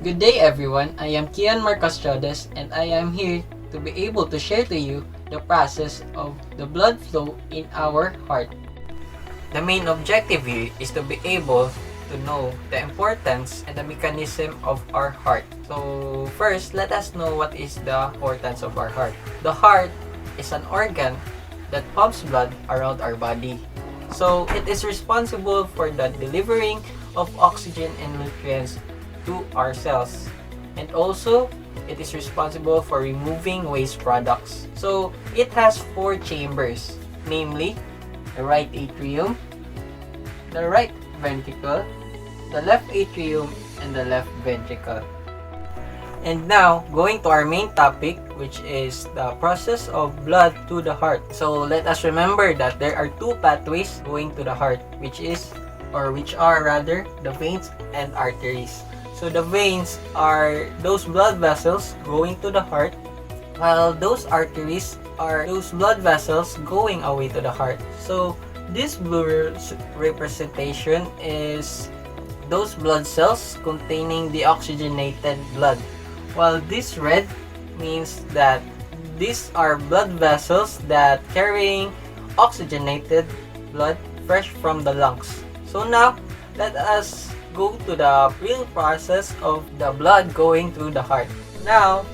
Good day everyone, I am Kian Marcos Chodes and I am here to be able to share to you the process of the blood flow in our heart. The main objective here is to be able to know the importance and the mechanism of our heart. So first, let us know what is the importance of our heart. The heart is an organ that pumps blood around our body. So it is responsible for the delivering of oxygen and nutrients to our cells. And also, it is responsible for removing waste products. So it has four chambers, namely the right atrium, the right ventricle, the left atrium, and the left ventricle. And now, going to our main topic, which is the process of blood to the heart. So let us remember that there are two pathways going to the heart, which are the veins and arteries. So the veins are those blood vessels going to the heart, while those arteries are those blood vessels going away to the heart. So this blue representation is those blood cells containing the oxygenated blood, while this red means that these are blood vessels that carrying oxygenated blood fresh from the lungs. So now, let us go to the real process of the blood going through the heart. Now,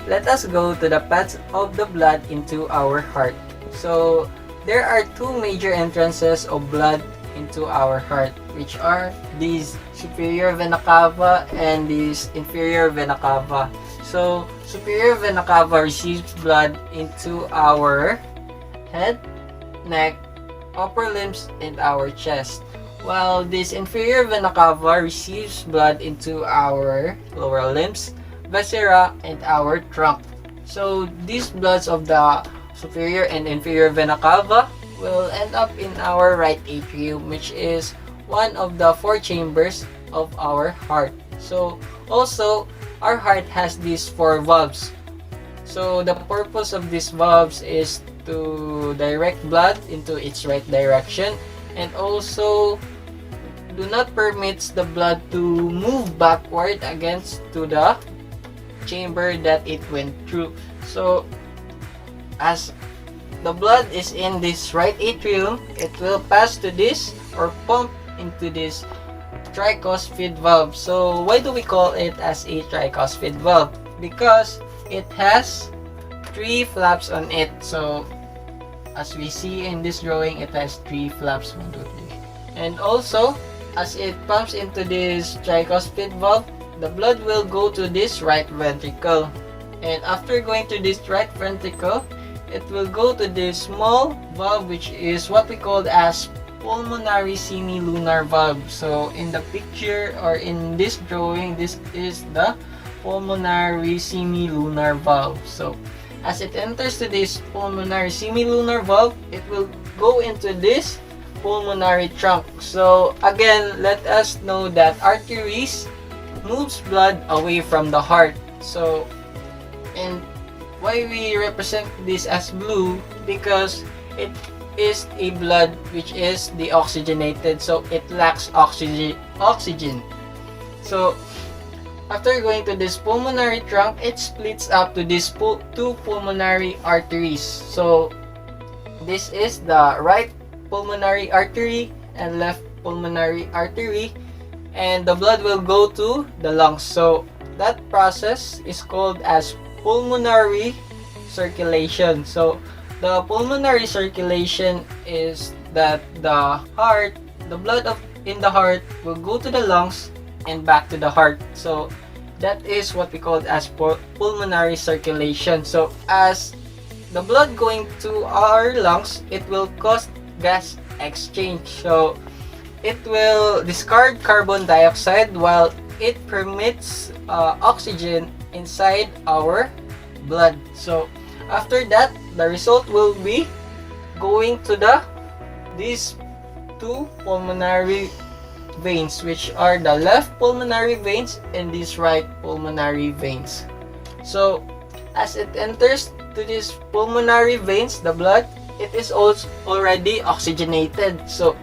let us go to the paths of the blood into our heart. So, there are two major entrances of blood into our heart, which are these superior vena cava and these inferior vena cava. So, superior vena cava receives blood into our head, neck, upper limbs, and our chest, while this inferior vena cava receives blood into our lower limbs, viscera, and our trunk. So these bloods of the superior and inferior vena cava will end up in our right atrium, which is one of the four chambers of our heart. So also, our heart has these four valves. So the purpose of these valves is to direct blood into its right direction, and also do not permits the blood to move backward against to the chamber that it went through. So as the blood is in this right atrium, it will pass to this or pump into this tricuspid valve. So why do we call it as a tricuspid valve? Because it has three flaps on it. So as we see in this drawing, it has three flaps, 1, 2, 3. And also, as it pumps into this tricuspid valve, the blood will go to this right ventricle. And after going to this right ventricle, it will go to this small valve, which is what we call as pulmonary semilunar valve. So in the picture or in this drawing, this is the pulmonary semilunar valve. So as it enters to this pulmonary semilunar valve, it will go into this pulmonary trunk. So again, let us know that arteries moves blood away from the heart. So, and why we represent this as blue? Because it is a blood which is deoxygenated, so it lacks oxygen. So after going to this pulmonary trunk, it splits up to these two pulmonary arteries. So this is the right pulmonary artery and left pulmonary artery, and the blood will go to the lungs. So that process is called as pulmonary circulation. So the pulmonary circulation is that the blood in the heart will go to the lungs and back to the heart. So that is what we call as pulmonary circulation. So as the blood going to our lungs, it will cause gas exchange. So it will discard carbon dioxide while it permits oxygen inside our blood. So after that, the result will be going to these two pulmonary veins, which are the left pulmonary veins and these right pulmonary veins. So as it enters to these pulmonary veins, the blood, it is also already oxygenated. So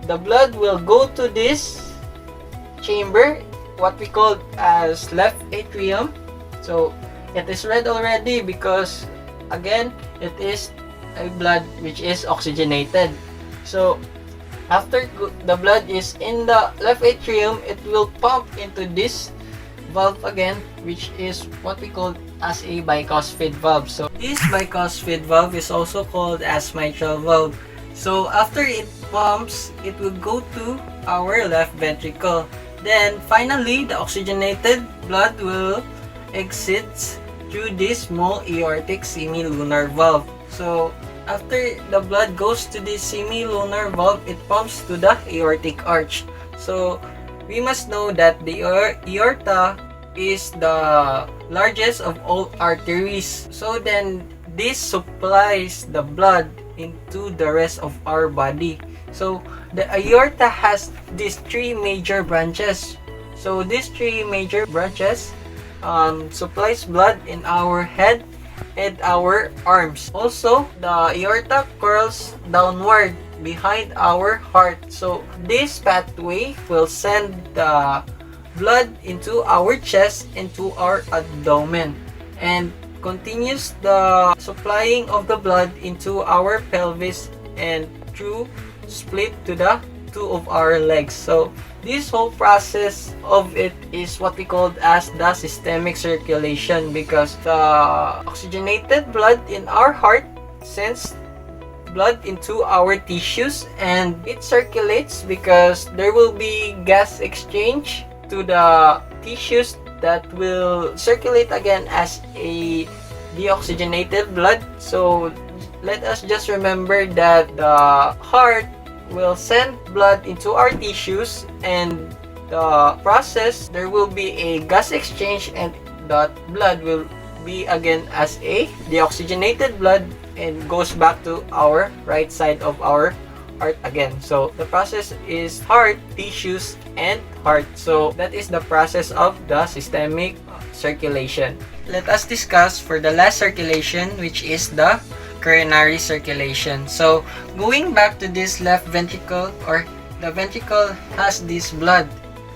the blood will go to this chamber what we call as left atrium. So it is red already because again it is a blood which is oxygenated. So after the blood is in the left atrium, it will pump into this valve again, which is what we call as a bicuspid valve. So this bicuspid valve is also called as mitral valve. So after it pumps, it will go to our left ventricle. Then finally, the oxygenated blood will exit through this small aortic semilunar valve. So after the blood goes to the semilunar valve, it pumps to the aortic arch. So we must know that the aorta is the largest of all arteries. So then this supplies the blood into the rest of our body. So the aorta has these three major branches. So these three major branches supplies blood in our head and our arms. Also, the aorta curls downward behind our heart. So this pathway will send the blood into our chest, into our abdomen, and continues the supplying of the blood into our pelvis and through split to the two of our legs. So this whole process of it is what we call as the systemic circulation, because the oxygenated blood in our heart sends blood into our tissues and it circulates because there will be gas exchange to the tissues that will circulate again as a deoxygenated blood. So let us just remember that the heart will send blood into our tissues, and the process there will be a gas exchange and that blood will be again as a deoxygenated blood and goes back to our right side of our heart again. So the process is heart, tissues, and heart. So that is the process of the systemic circulation. Let us discuss for the last circulation, which is the coronary circulation. So going back to this left ventricle, or the ventricle has this blood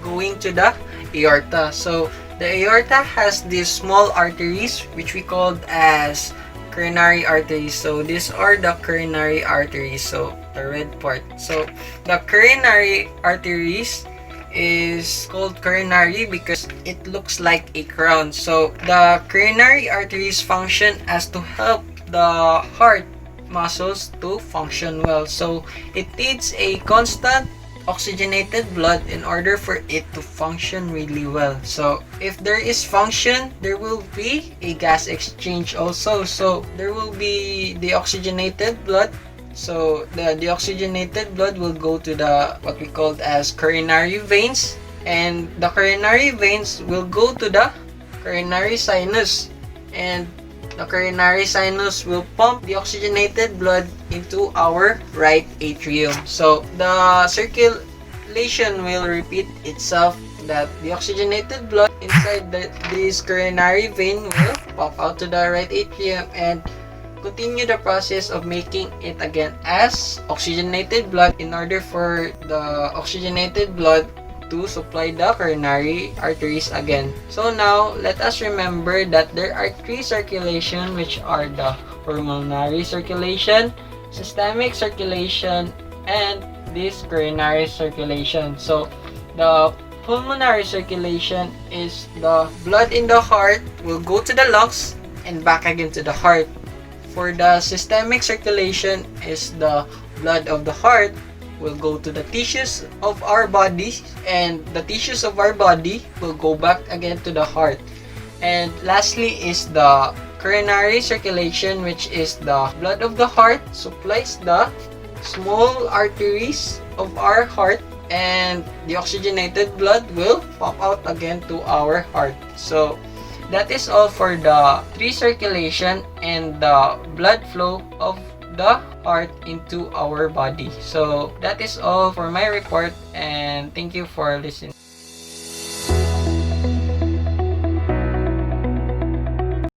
going to the aorta. So the aorta has these small arteries which we called as coronary arteries. So these are the coronary arteries, so the red part. So the coronary arteries is called coronary because it looks like a crown. So the coronary arteries function as to help the heart muscles to function well. So it needs a constant oxygenated blood in order for it to function really well. So if there is function, there will be a gas exchange also. So there will be the oxygenated blood. So the deoxygenated blood will go to the what we call as coronary veins, and the coronary veins will go to the coronary sinus, and the coronary sinus will pump the oxygenated blood into our right atrium. So the circulation will repeat itself, that the oxygenated blood inside this coronary vein will pop out to the right atrium and continue the process of making it again as oxygenated blood in order for the oxygenated blood to supply the coronary arteries again. So now let us remember that there are three circulation, which are the pulmonary circulation, systemic circulation, and this coronary circulation. So the pulmonary circulation is the blood in the heart will go to the lungs and back again to the heart. For the systemic circulation is the blood of the heart will go to the tissues of our body, and the tissues of our body will go back again to the heart. And lastly is the coronary circulation, which is the blood of the heart supplies the small arteries of our heart, and the oxygenated blood will pop out again to our heart. So that is all for the three circulation and the blood flow of the heart into our body. So that is all for my report, and thank you for listening.